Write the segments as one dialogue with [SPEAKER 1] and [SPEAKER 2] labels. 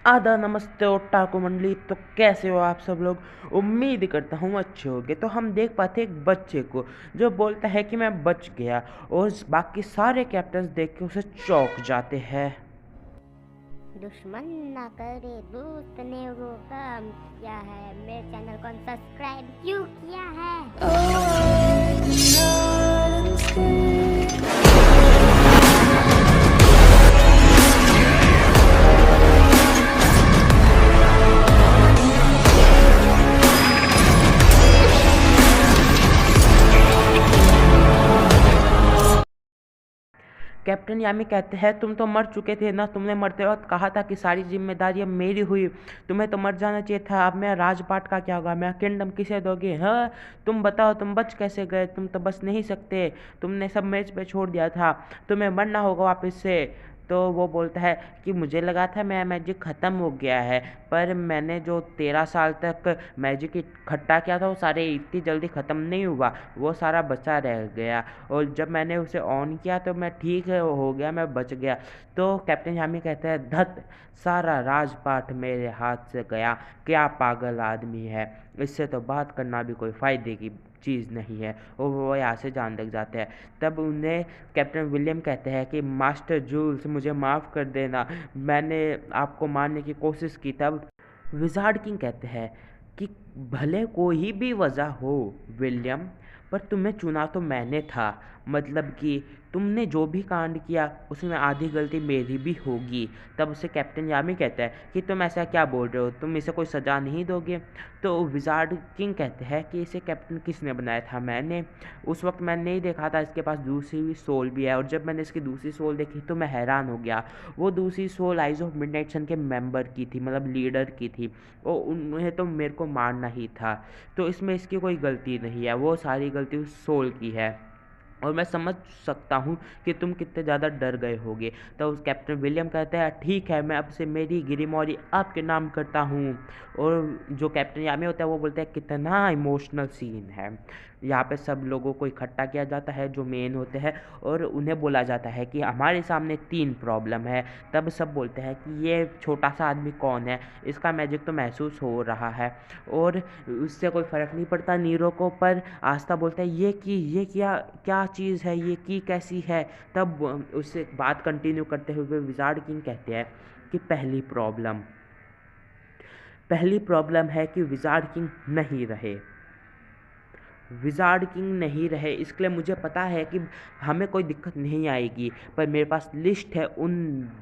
[SPEAKER 1] आदा नमस्ते ओटाको मंडली। तो कैसे हो आप सब लोग। उम्मीद करता हूँ अच्छे होगे। तो हम देख पाते एक बच्चे को जो बोलता है कि मैं बच गया, और बाकी सारे कैप्टन्स देख के उसे चौंक जाते हैं।
[SPEAKER 2] दुश्मन ना करे दोस्त ने वो काम किया है। मेरे चैनल को सब्सक्राइब क्यों किया है?
[SPEAKER 1] कैप्टन यामी कहते हैं तुम तो मर चुके थे ना, तुमने मरते वक्त कहा था कि सारी जिम्मेदारी अब मेरी हुई, तुम्हें तो मर जाना चाहिए था। अब मेरा राजपाट का क्या होगा, मेरा किंगडम किसे दोगे? हाँ, तुम बताओ, तुम बच कैसे गए? तुम तो बच नहीं सकते, तुमने सब मेज पे छोड़ दिया था, तुम्हें मरना होगा वापस से। तो वो बोलता है कि मुझे लगा था मेरा मैजिक ख़त्म हो गया है, पर मैंने जो 13 साल तक मैजिक इकट्ठा किया था वो सारे इतनी जल्दी ख़त्म नहीं हुआ, वो सारा बचा रह गया, और जब मैंने उसे ऑन किया तो मैं ठीक हो गया, मैं बच गया। तो कैप्टन यामी कहता है धत, सारा राजपाट मेरे हाथ से गया, क्या पागल आदमी है, इससे तो बात करना भी कोई फ़ायदे की चीज़ नहीं है। और वो यहाँ से जान लग जाते हैं। तब उन्हें कैप्टन विलियम कहते हैं कि मास्टर जूल्स मुझे माफ़ कर देना, मैंने आपको मारने की कोशिश की। तब विज़ार्ड किंग कहते हैं कि भले कोई भी वजह हो विलियम, पर तुम्हें चुना तो मैंने था, मतलब कि तुमने जो भी कांड किया उसमें आधी गलती मेरी भी होगी। तब उसे कैप्टन यामी कहता है कि तुम ऐसा क्या बोल रहे हो, तुम इसे कोई सज़ा नहीं दोगे? तो विज़ार्ड किंग कहते हैं कि इसे कैप्टन किसने बनाया था? मैंने। उस वक्त मैंने नहीं देखा था इसके पास दूसरी भी सोल भी है, और जब मैंने इसकी दूसरी सोल देखी तो मैं हैरान हो गया। वो दूसरी सोल आइज ऑफ मिडनाइट सन के मेंबर की थी, मतलब लीडर की थी, और उन्हें तो मेरे को मारना ही था। तो इसमें इसकी कोई गलती नहीं है, वो सारी गलती उस सोल की है, और मैं समझ सकता हूँ कि तुम कितने ज़्यादा डर गए होगे। तो उस कैप्टन विलियम कहता है ठीक है, मैं अब से मेरी गिरीमौरी आपके नाम करता हूँ। और जो कैप्टन यामी होता है वो बोलता है कितना इमोशनल सीन है। यहाँ पे सब लोगों को इकट्ठा किया जाता है जो मेन होते हैं, और उन्हें बोला जाता है कि हमारे सामने 3 प्रॉब्लम है। तब सब बोलते हैं कि ये छोटा सा आदमी कौन है, इसका मैजिक तो महसूस हो रहा है, और उससे कोई फ़र्क नहीं पड़ता नीरो को। पर आस्था बोलता है ये क्या क्या चीज़ है, ये की कैसी है? तब उससे बात कंटिन्यू करते हुए विज़ार्ड किंग कहते हैं कि पहली प्रॉब्लम है कि विज़ार्ड किंग नहीं रहे। विज़ार्ड किंग नहीं रहे, इसके लिए मुझे पता है कि हमें कोई दिक्कत नहीं आएगी, पर मेरे पास लिस्ट है उन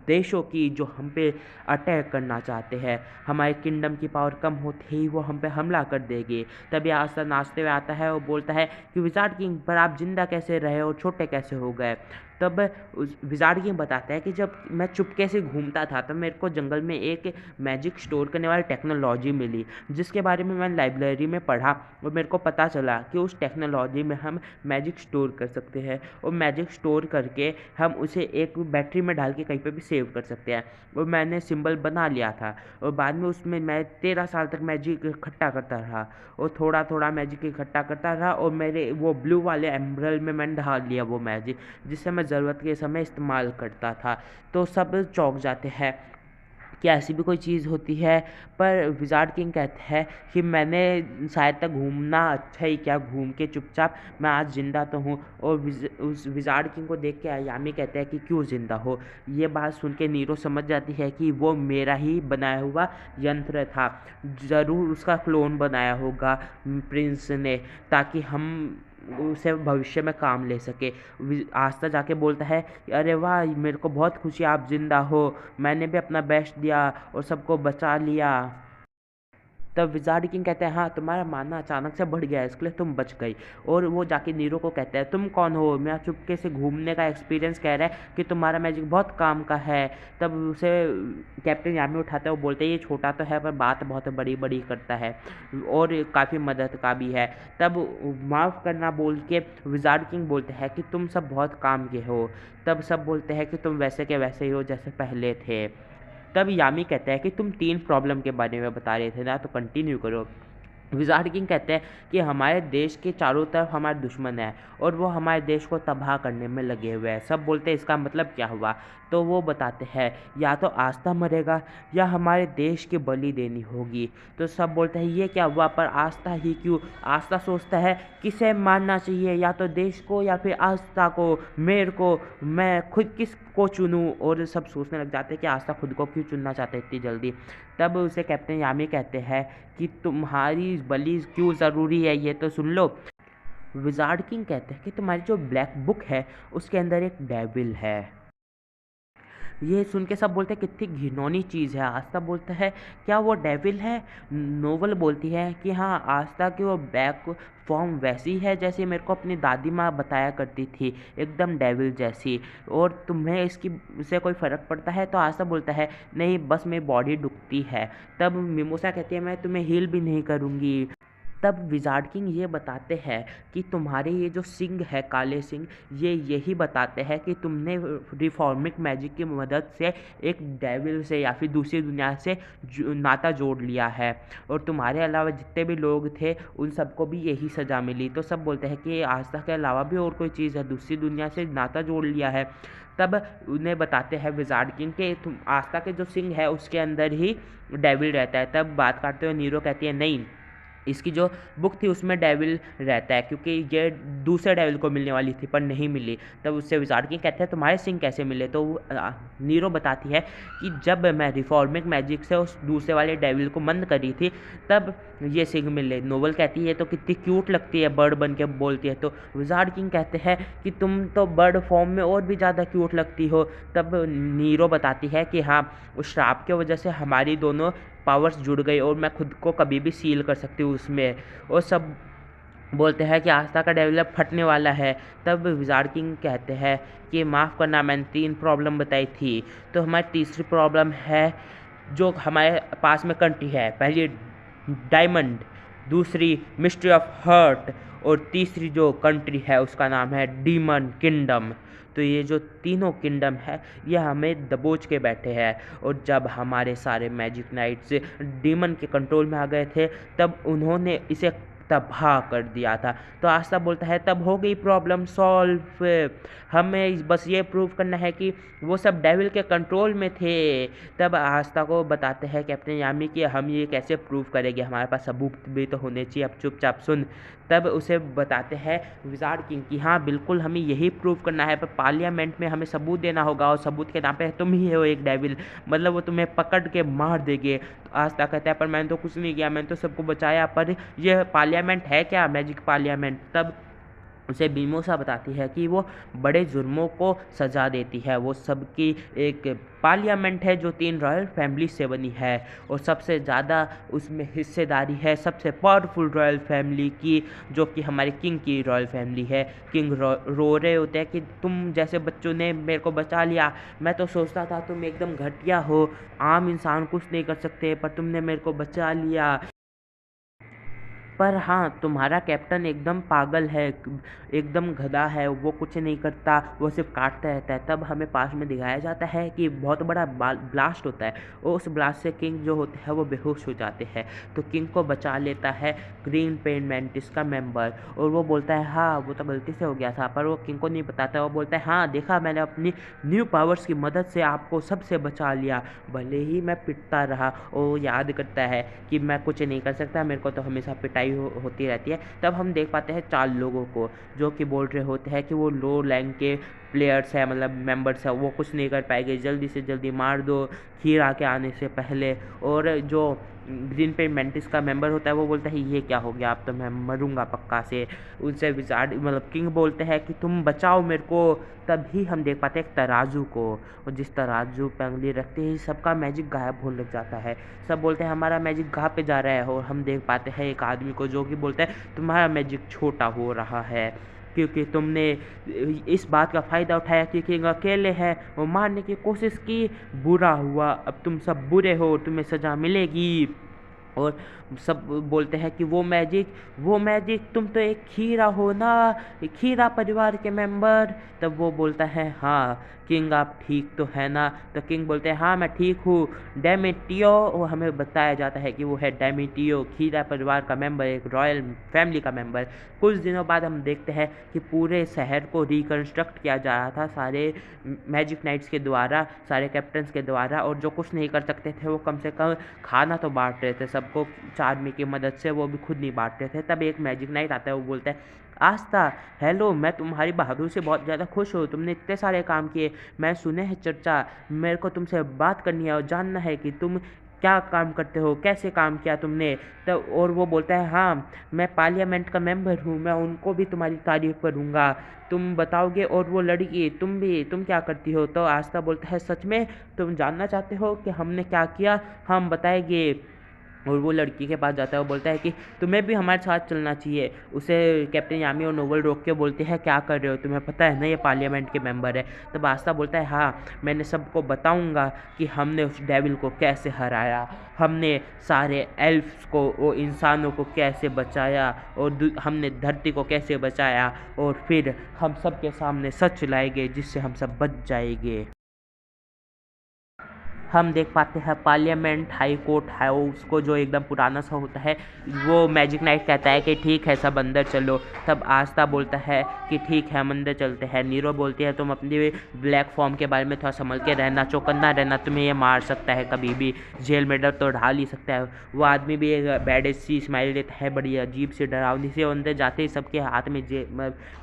[SPEAKER 1] देशों की जो हम पे अटैक करना चाहते हैं। हमारे किंगडम की पावर कम होते ही वो हम पे हमला कर देंगे। तभी आस्था नाचते हुए आता है और बोलता है कि विज़ार्ड किंग, पर आप जिंदा कैसे रहे और छोटे कैसे हो गए? तब उस विज़ार्ड किंग बताता है कि जब मैं चुपके से घूमता था तब मेरे को जंगल में एक मैजिक स्टोर करने वाली टेक्नोलॉजी मिली, जिसके बारे में मैंने लाइब्रेरी में पढ़ा, और मेरे को पता चला कि उस टेक्नोलॉजी में हम मैजिक स्टोर कर सकते हैं, और मैजिक स्टोर करके हम उसे एक बैटरी में डाल के कहीं पे भी सेव कर सकते हैं। और मैंने सिंबल बना लिया था, और बाद में उसमें मैं 13 साल तक मैजिक इकट्ठा करता रहा, और थोड़ा थोड़ा मैजिक इकट्ठा करता रहा, और मेरे वो ब्लू वाले एम्ब्रल में मैंने डाल लिया वो मैजिक, जिससे मैं ज़रूरत के समय इस्तेमाल करता था। तो सब चौंक जाते हैं कि ऐसी भी कोई चीज़ होती है। पर विज़ार्ड किंग कहते हैं कि मैंने शायद तक घूमना अच्छा ही क्या, घूम के चुपचाप मैं आज ज़िंदा तो हूँ। और उस विज़ार्ड किंग को देख के यामी कहते हैं कि क्यों ज़िंदा हो? ये बात सुन के नीरो समझ जाती है कि वो मेरा ही बनाया हुआ यंत्र था, ज़रूर उसका क्लोन बनाया होगा प्रिंस ने, ताकि हम उसे भविष्य में काम ले सके। आस्था जाके बोलता है कि अरे वाह, मेरे को बहुत खुशी आप ज़िंदा हो, मैंने भी अपना बेस्ट दिया और सबको बचा लिया। तब विज़ार्ड किंग कहते हैं हाँ, तुम्हारा मानना अचानक से बढ़ गया है, इसके लिए तुम बच गई। और वो जाके नीरो को कहते हैं तुम कौन हो? मेरा चुपके से घूमने का एक्सपीरियंस कह रहा है कि तुम्हारा मैजिक बहुत काम का है। तब उसे कैप्टन यामी उठाते हैं, वो बोलते हैं ये छोटा तो है पर बात बहुत बड़ी बड़ी करता है, और काफ़ी मदद का भी है। तब माफ़ करना बोल के विज़ार्ड किंग बोलते हैं कि तुम सब बहुत काम के हो। तब सब बोलते हैं कि तुम वैसे के वैसे ही हो जैसे पहले थे। तब यामी कहता है कि तुम 3 प्रॉब्लम के बारे में बता रहे थे ना, तो कंटिन्यू करो। विज़ार्ड किंग कहते हैं कि हमारे देश के चारों तरफ हमारे दुश्मन हैं और वो हमारे देश को तबाह करने में लगे हुए हैं। सब बोलते हैं इसका मतलब क्या हुआ? तो वो बताते हैं या तो आस्था मरेगा या हमारे देश की बलि देनी होगी। तो सब बोलते हैं ये क्या हुआ? पर आस्था ही क्यों? आस्था सोचता है किसे मारना चाहिए, या तो देश को या फिर आस्था को, मेरे को, मैं खुद किसको चुनूँ? और सब सोचने लग जाते हैं कि आस्था खुद को क्यों चुनना चाहते हैं इतनी जल्दी। तब उसे कैप्टन यामी कहते हैं कि तुम्हारी बलि क्यों ज़रूरी है ये तो सुन लो। विज़ार्ड किंग कहते हैं कि तुम्हारी जो ब्लैक बुक है उसके अंदर एक डेविल है। ये सुन के सब बोलते हैं कितनी घिनौनी चीज़ है। आस्था बोलता है क्या वो डेविल है? नोवेल बोलती है कि हाँ, आस्था की वो बैक फॉर्म वैसी है जैसे मेरे को अपनी दादी माँ बताया करती थी, एकदम डेविल जैसी। और तुम्हें इसकी से कोई फ़र्क पड़ता है? तो आस्था बोलता है नहीं, बस मेरी बॉडी दुखती है। तब मिमोसा कहती है मैं तुम्हें हील भी नहीं करूँगी। तब विज़ार्ड किंग ये बताते हैं कि तुम्हारे ये जो सिंह है, काले सिंह, ये यही बताते हैं कि तुमने रिफॉर्मिक मैजिक की मदद से एक डेविल से या फिर दूसरी दुनिया से नाता जोड़ लिया है, और तुम्हारे अलावा जितने भी लोग थे उन सबको भी यही सज़ा मिली। तो सब बोलते हैं कि आस्था के अलावा भी और कोई चीज़ है, दूसरी दुनिया से नाता जोड़ लिया है। तब उन्हें बताते हैं विज़ार्ड किंग के तुम आस्था के जो सिंह है उसके अंदर ही डेविल रहता है। तब बात करते हुए नीरो कहती है नहीं, इसकी जो बुक थी उसमें डेविल रहता है, क्योंकि ये दूसरे डेविल को मिलने वाली थी पर नहीं मिली। तब उससे विज़ार्ड किंग कहते हैं तुम्हारे सिंह कैसे मिले? तो नीरो बताती है कि जब मैं रिफॉर्मिक मैजिक से उस दूसरे वाले डेविल को बंद करी थी तब ये सिंह मिले। नोवेल कहती है तो कितनी क्यूट लगती है, बर्ड बन के बोलती है। तो विज़ार्ड किंग कहते हैं कि तुम तो बर्ड फॉर्म में और भी ज़्यादा क्यूट लगती हो। तब नीरो बताती है कि हाँ, उस श्राप की वजह से हमारी दोनों पावर्स जुड़ गई और मैं खुद को कभी भी सील कर सकती हूँ उसमें। और सब बोलते हैं कि आस्था का डेवलप फटने वाला है। तब विज़ार्ड किंग कहते हैं कि माफ़ करना, मैंने 3 प्रॉब्लम बताई थी, तो हमारी तीसरी प्रॉब्लम है जो हमारे पास में कंट्री है। पहली डायमंड, दूसरी मिस्ट्री ऑफ हर्ट, और तीसरी जो कंट्री है उसका नाम है डीमन किंगडम। तो ये जो तीनों किंगडम है ये हमें दबोच के बैठे हैं, और जब हमारे सारे मैजिक नाइट्स डीमन के कंट्रोल में आ गए थे तब उन्होंने इसे तबाह कर दिया था। तो आस्था बोलता है तब हो गई प्रॉब्लम सॉल्व, हमें बस ये प्रूव करना है कि वो सब डेविल के कंट्रोल में थे। तब आस्था को बताते हैं कैप्टन यामी कि हम ये कैसे प्रूव करेंगे, हमारे पास सबूत भी तो होने चाहिए, अब चुपचाप सुन। तब उसे बताते हैं विज़ार्ड किंग कि हाँ बिल्कुल हमें यही प्रूव करना है, पर पार्लियामेंट में हमें सबूत देना होगा, और सबूत के नाम पे तुम ही हो एक डेविल, मतलब वो तुम्हें पकड़ के मार देंगे। तो आस्था कहता है पर मैंने तो कुछ नहीं किया, मैंने तो सबको बचाया, पर यह पार्लियामेंट है क्या, मैजिक पार्लियामेंट? तब उसे मिमोसा बताती है कि वो बड़े जुर्मों को सज़ा देती है, वो सबकी एक पार्लियामेंट है जो 3 रॉयल फैमिली से बनी है, और सबसे ज़्यादा उसमें हिस्सेदारी है सबसे पावरफुल रॉयल फैमिली की, जो कि हमारे किंग की रॉयल फैमिली है। किंग रो रहे होते हैं कि तुम जैसे बच्चों ने मेरे को बचा लिया, मैं तो सोचता था तुम एकदम घटिया हो, आम इंसान कुछ नहीं कर सकते, पर तुमने मेरे को बचा लिया। पर हाँ, तुम्हारा कैप्टन एकदम पागल है, एकदम गधा है, वो कुछ नहीं करता, वो सिर्फ काटता रहता है। तब हमें पास में दिखाया जाता है कि बहुत बड़ा ब्लास्ट होता है, और उस ब्लास्ट से किंग जो होते हैं वो बेहोश हो जाते हैं। तो किंग को बचा लेता है ग्रीन पेन मैंटिस का मेंबर, और वो बोलता है हाँ वो तो गलती से हो गया था, पर वो किंग को नहीं बताता। वो बोलता है हाँ देखा, मैंने अपनी न्यू पावर्स की मदद से आपको सबसे बचा लिया, भले ही मैं पिटता रहा। और याद करता है कि मैं कुछ नहीं कर सकता, मेरे को तो हमेशा पिटाई होती रहती है। तब हम देख पाते हैं 4 लोगों को जो कि बोल रहे होते हैं कि वो लो रैंक के प्लेयर्स है, मतलब मेंबर्स है, वो कुछ नहीं कर पाएंगे, जल्दी से जल्दी मार दो खीर आके आने से पहले। और जो ग्रीन पे मेंटिस का मेंबर होता है वो बोलता है ये क्या हो गया, अब तो मैं मरूंगा पक्का से। उनसे विज़ार्ड मतलब किंग बोलते हैं कि तुम बचाओ मेरे को। तभी हम देख पाते हैं एक तराजू को, और जिस तराजू पे उंगली रखते ही सबका मैजिक गायब होने लग जाता है। सब बोलते हैं हमारा मैजिक कहाँ पे जा रहा है, और हम देख पाते हैं एक आदमी को जो कि बोलता है तुम्हारा मैजिक छोटा हो रहा है, क्योंकि तुमने इस बात का फ़ायदा उठाया कि किंग अकेले हैं, वो मारने की कोशिश की, बुरा हुआ, अब तुम सब बुरे हो, तुम्हें सज़ा मिलेगी। और सब बोलते हैं कि वो मैजिक तुम तो एक खीरा हो ना, एक खीरा परिवार के मेंबर। तब वो बोलता है हाँ किंग आप ठीक तो है ना। तो किंग बोलते हैं हाँ मैं ठीक हूँ। डेमेटियो, वो हमें बताया जाता है कि वो है डेमेटियो, खीरा परिवार का मेंबर, एक रॉयल फैमिली का मेंबर। कुछ दिनों बाद हम देखते हैं कि पूरे शहर को रिकन्स्ट्रक्ट किया जा रहा था सारे मैजिक नाइट्स के द्वारा, सारे कैप्टन्स के द्वारा। और जो कुछ नहीं कर सकते थे वो कम से कम खाना तो बांट रहे थे सबको, चार्मी की मदद से, वो भी खुद नहीं बांट रहे थे। तब एक मैजिक नाइट आता है, वो बोलता है आस्था हेलो, मैं तुम्हारी बहादुरी से बहुत ज़्यादा खुश हूँ, तुमने इतने सारे काम किए, मैं सुने हैं चर्चा, मेरे को तुमसे बात करनी है और जानना है कि तुम क्या काम करते हो, कैसे काम किया तुमने। तब और वो बोलता है हाँ मैं पार्लियामेंट का मेंबर हूँ, मैं उनको भी तुम्हारी तारीफ करूँगा, तुम बताओगे। और वो लड़की तुम क्या करती हो। तो आस्था बोलता है सच में तुम जानना चाहते हो कि हमने क्या किया, हम बताएंगे। और वो लड़की के पास जाता है, वो बोलता है कि तुम्हें भी हमारे साथ चलना चाहिए। उसे कैप्टन यामी और नोबल रोक के बोलते हैं क्या कर रहे हो, तुम्हें पता है ना ये पार्लियामेंट के मेंबर है। तब आस्था बोलता है हाँ मैंने सबको बताऊंगा कि हमने उस डेविल को कैसे हराया, हमने सारे एल्फ्स को, वो इंसानों को कैसे बचाया, और हमने धरती को कैसे बचाया, और फिर हम सबके सामने सच लाएंगे जिससे हम सब बच जाएंगे। हम देख पाते हैं पार्लियामेंट हाई कोर्ट हाउस को, जो एकदम पुराना सा होता है। वो मैजिक नाइट कहता है कि ठीक है सब अंदर चलो। तब आस्था बोलता है कि ठीक है हम अंदर चलते हैं। नीरो बोलती है तुम अपनी ब्लैक फॉर्म के बारे में थोड़ा संभल के रहना, चौकन्ना रहना, तुम्हें ये मार सकता है कभी भी, जेल में डर तो ढाल ही सकता है। वो आदमी भी एक बैड सी स्माइल देता है, बड़ी अजीब सी डरावनी सी। अंदर जाते ही सबके हाथ में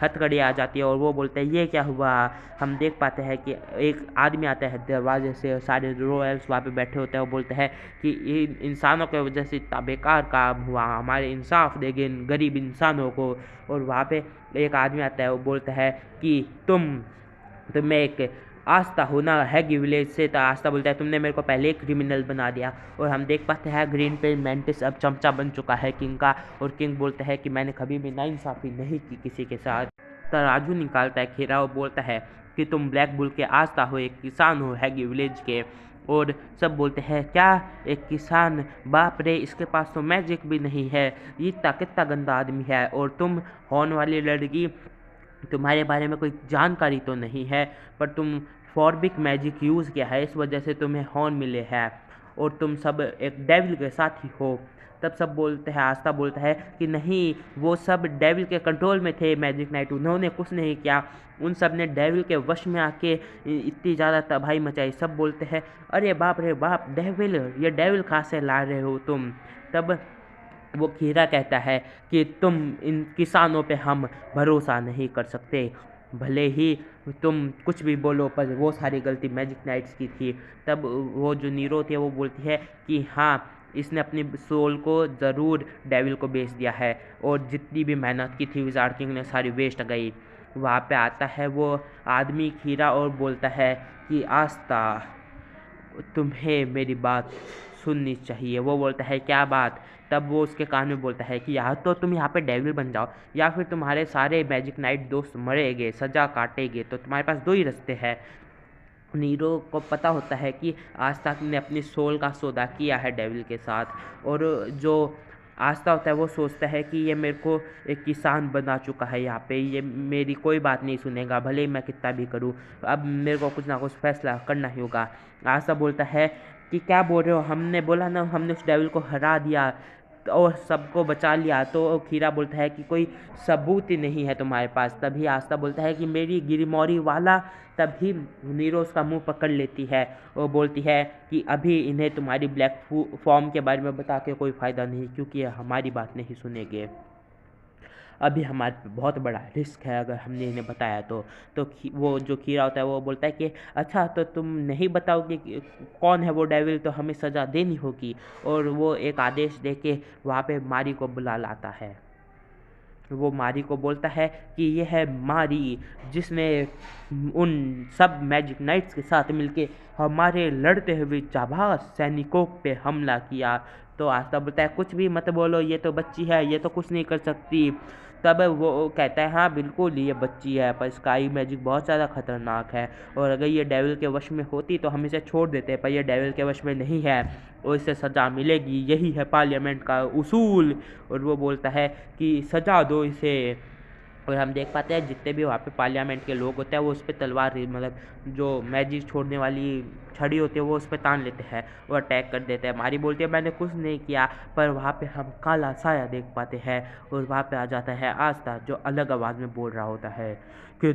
[SPEAKER 1] हथकड़ी आ जाती है और वो बोलते हैं ये क्या हुआ। हम देख पाते हैं कि एक आदमी आता है दरवाजे से, सारे रॉयल्स वहाँ पे बैठे होते हैं। वो बोलते हैं कि इन इंसानों की वजह से इतना बेकार काम हुआ, हमारे इंसाफ देंगे इन गरीब इंसानों को। और वहाँ पे एक आदमी आता है, वो बोलता है कि तुम्हें एक आस्था हो ना हैगी विलेज से। तो आस्था बोलता है तुमने मेरे को पहले एक क्रिमिनल बना दिया। और हम देख पाते हैं ग्रीन पे मेंटिस अब चमचा बन चुका है किंग का। और किंग बोलता है कि मैंने कभी भी नाइंसाफ़ी नहीं की किसी के साथ। तराजू निकालता है खीरा, वो बोलता है कि तुम ब्लैक बुल के आस्था हो, एक किसान हो हैगी विलेज के। और सब बोलते हैं क्या एक किसान, बाप रे इसके पास तो मैजिक भी नहीं है, ये कितना गंदा आदमी है। और तुम हॉर्न वाली लड़की, तुम्हारे बारे में कोई जानकारी तो नहीं है, पर तुम फॉर्बिक मैजिक यूज़ किया है, इस वजह से तुम्हें हॉर्न मिले हैं, और तुम सब एक डेविल के साथ ही हो। तब सब बोलते हैं, आस्था बोलता है कि नहीं वो सब डेविल के कंट्रोल में थे मैजिक नाइट, उन्होंने कुछ नहीं किया, उन सब ने डेविल के वश में आके इतनी ज़्यादा तबाही मचाई। सब बोलते हैं अरे बाप रे बाप, डेविल, ये डेविल कहाँ से ला रहे हो तुम। तब वो खीरा कहता है कि तुम इन किसानों पे हम भरोसा नहीं कर सकते, भले ही तुम कुछ भी बोलो, पर वो सारी गलती मैजिक नाइट्स की थी। तब वो जो नीरो थी वो बोलती है कि हाँ इसने अपनी सोल को ज़रूर डेविल को बेच दिया है, और जितनी भी मेहनत की थी विज़ार्ड किंग ने सारी वेस्ट गई। वहाँ पे आता है वो आदमी खीरा और बोलता है कि आस्था तुम्हें मेरी बात सुननी चाहिए। वो बोलता है क्या बात। तब वो उसके कान में बोलता है कि या तो तुम यहाँ पे डेविल बन जाओ, या फिर तुम्हारे सारे मैजिक नाइट दोस्त मरेंगे, सजा काटेंगे, तो तुम्हारे पास दो ही रास्ते हैं। नीरो को पता होता है कि आस्था ने अपनी सोल का सौदा किया है डेविल के साथ, और जो आस्था होता है वो सोचता है कि ये मेरे को एक किसान बना चुका है यहाँ पे, ये मेरी कोई बात नहीं सुनेगा, भले ही मैं कितना भी करूँ, अब मेरे को कुछ ना कुछ फैसला करना ही होगा। आस्था बोलता है कि क्या बोल रहे हो, हमने बोला ना हमने उस डेविल को हरा दिया और सबको बचा लिया। तो खीरा बोलता है कि कोई सबूत ही नहीं है तुम्हारे पास। तभी आस्था बोलता है कि मेरी गिरमौरी वाला। तभी नीरो उसका मुंह पकड़ लेती है और बोलती है कि अभी इन्हें तुम्हारी ब्लैक फॉर्म के बारे में बता के कोई फ़ायदा नहीं, क्योंकि ये हमारी बात नहीं सुनेंगे। अभी हमारे पे बहुत बड़ा रिस्क है अगर हमने इन्हें बताया तो वो जो खीरा होता है वो बोलता है कि अच्छा तो तुम नहीं बताओगे कि कौन है वो डेविल, तो हमें सज़ा देनी होगी। और वो एक आदेश दे के वहाँ पे मारी को बुला लाता है। वो मारी को बोलता है कि ये है मारी, जिसने उन सब मैजिक नाइट्स के साथ मिलके हमारे लड़ते हुए जाबाज सैनिकों पे हमला किया। तो आस्था बोलता है कुछ भी मत बोलो, ये तो बच्ची है, ये तो कुछ नहीं कर सकती। तब वो कहता है हाँ बिल्कुल ये बच्ची है पर इसका आई मैजिक बहुत ज़्यादा खतरनाक है और अगर ये डेविल के वश में होती तो हम इसे छोड़ देते, पर ये डेविल के वश में नहीं है और इसे सज़ा मिलेगी, यही है पार्लियामेंट का उसूल। और वो बोलता है कि सज़ा दो इसे। और हम देख पाते हैं जितने भी वहाँ पे पार्लियामेंट के लोग होते हैं वो उस पर तलवार मतलब जो मैजिक छोड़ने वाली छड़ी होती है वो उस पर तान लेते हैं और अटैक कर देते हैं। मारी बोलती है मैंने कुछ नहीं किया, पर वहाँ पे हम काला साया देख पाते हैं और वहाँ पे आ जाता है आस्था जो अलग आवाज़ में बोल रहा होता है कि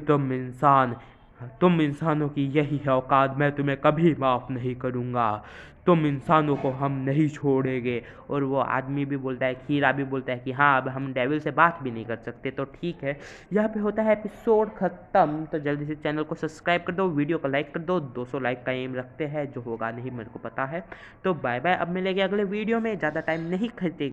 [SPEAKER 1] तुम इंसानों की यही है औकात, मैं तुम्हें कभी माफ़ नहीं करूँगा, तुम इंसानों को हम नहीं छोड़ेंगे। और वो आदमी भी बोलता है, खीरा भी बोलता है कि हाँ अब हम डेविल से बात भी नहीं कर सकते, तो ठीक है। यहाँ पे होता है एपिसोड ख़त्म। तो जल्दी से चैनल को सब्सक्राइब कर दो, वीडियो को लाइक कर दो, 200 लाइक का एम रखते हैं, जो होगा नहीं मेरे को पता है। तो बाय बाय, अब मिलेंगे अगले वीडियो में, ज़्यादा टाइम नहीं खरीदेंगे।